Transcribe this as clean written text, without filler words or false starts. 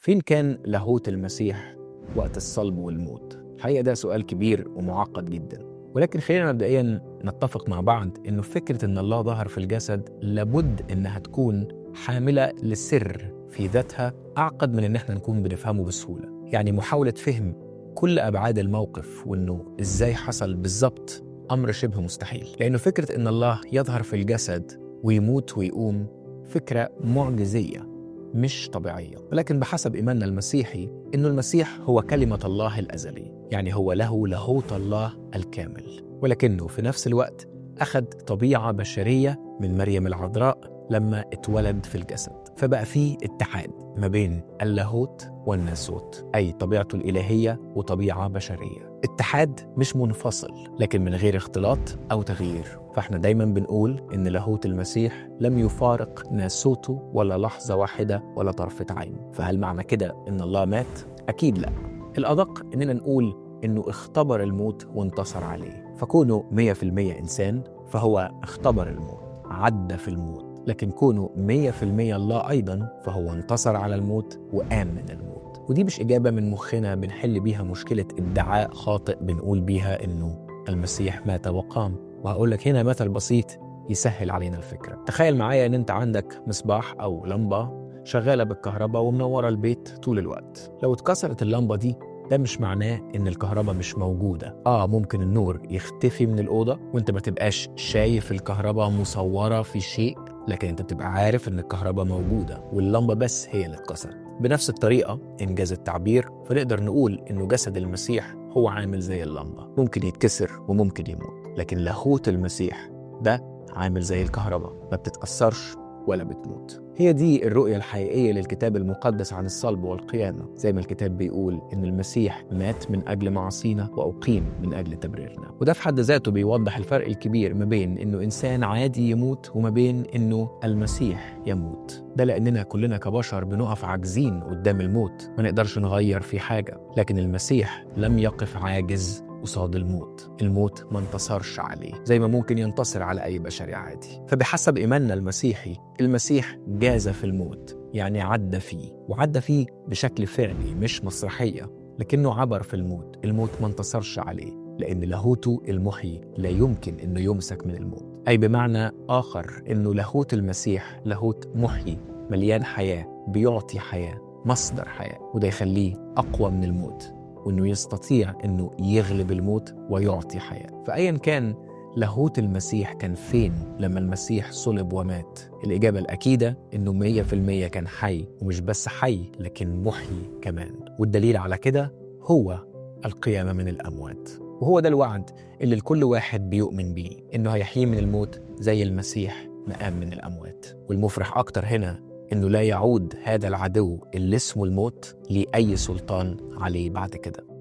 فين كان لاهوت المسيح وقت الصلب والموت؟ الحقيقة ده سؤال كبير ومعقد جدا، ولكن خلينا مبدئيا نتفق مع بعض إنه فكرة إن الله ظهر في الجسد لابد إنها تكون حاملة لسر في ذاتها أعقد من إن احنا نكون بنفهمه بسهولة. يعني محاولة فهم كل أبعاد الموقف وإنه إزاي حصل بالظبط أمر شبه مستحيل، لأنه فكرة إن الله يظهر في الجسد ويموت ويقوم فكرة معجزية مش طبيعية. ولكن بحسب إيماننا المسيحي إنه المسيح هو كلمة الله الأزلي، يعني هو له لاهوت الله الكامل، ولكنه في نفس الوقت أخذ طبيعة بشرية من مريم العذراء لما اتولد في الجسد، فبقى فيه اتحاد ما بين اللاهوت والناسوت، أي طبيعته الإلهية وطبيعة بشرية. اتحاد مش منفصل لكن من غير اختلاط أو تغيير. فاحنا دايما بنقول إن لاهوت المسيح لم يفارق ناسوته ولا لحظة واحدة ولا طرفة عين. فهل معنى كده إن الله مات؟ أكيد لا. الأدق إننا نقول إنه اختبر الموت وانتصر عليه. فكونه 100% إنسان فهو اختبر الموت، عدى في الموت، لكن كونه 100% الله أيضا فهو انتصر على الموت وقام من الموت. ودي مش إجابة من مخنا بنحل بيها مشكلة ادعاء خاطئ بنقول بيها إنه المسيح مات وقام. وهقول لك هنا مثل بسيط يسهل علينا الفكرة. تخيل معايا إن أنت عندك مصباح أو لمبة شغالة بالكهرباء ومنورة البيت طول الوقت. لو اتكسرت اللمبة دي ده مش معناه إن الكهرباء مش موجودة. ممكن النور يختفي من الأوضة وانت ما تبقاش شايف الكهرباء مصورة في شيء، لكن انت بتبقى عارف ان الكهرباء موجودة واللمبة بس هي اللي اتكسرت. بنفس الطريقة إنجاز التعبير فنقدر نقول إنه جسد المسيح هو عامل زي اللمبة، ممكن يتكسر وممكن يموت، لكن لاهوت المسيح ده عامل زي الكهرباء، ما بتتأثرش ولا بتموت. هي دي الرؤية الحقيقية للكتاب المقدس عن الصلب والقيامة، زي ما الكتاب بيقول إن المسيح مات من أجل معاصينا وأقيم من أجل تبريرنا. وده في حد ذاته بيوضح الفرق الكبير ما بين إنه إنسان عادي يموت وما بين إنه المسيح يموت. ده لأننا كلنا كبشر بنقف عاجزين قدام الموت، ما نقدرش نغير في حاجة، لكن المسيح لم يقف عاجز قصاد الموت. الموت ما انتصرش عليه زي ما ممكن ينتصر على أي بشري عادي. فبحسب إيماننا المسيحي المسيح جاز في الموت، يعني عدى فيه، وعدى فيه بشكل فعلي مش مسرحية، لكنه عبر في الموت. الموت ما انتصرش عليه لأن لاهوته المحيي لا يمكن أنه يمسك من الموت. أي بمعنى آخر أنه لاهوت المسيح لاهوت محيي مليان حياة، بيعطي حياة، مصدر حياة، وده يخليه أقوى من الموت، وأنه يستطيع أنه يغلب الموت ويعطي حياة. فأيا كان لاهوت المسيح كان فين لما المسيح صلب ومات؟ الإجابة الأكيدة أنه 100% كان حي، ومش بس حي لكن محيي كمان. والدليل على كده هو القيامة من الأموات. وهو ده الوعد اللي الكل واحد بيؤمن بيه، أنه هيحيي من الموت زي المسيح ما قام من الأموات. والمفرح أكتر هنا أنه لا يعود هذا العدو اللي اسمه الموت لأي سلطان عليه بعد كده.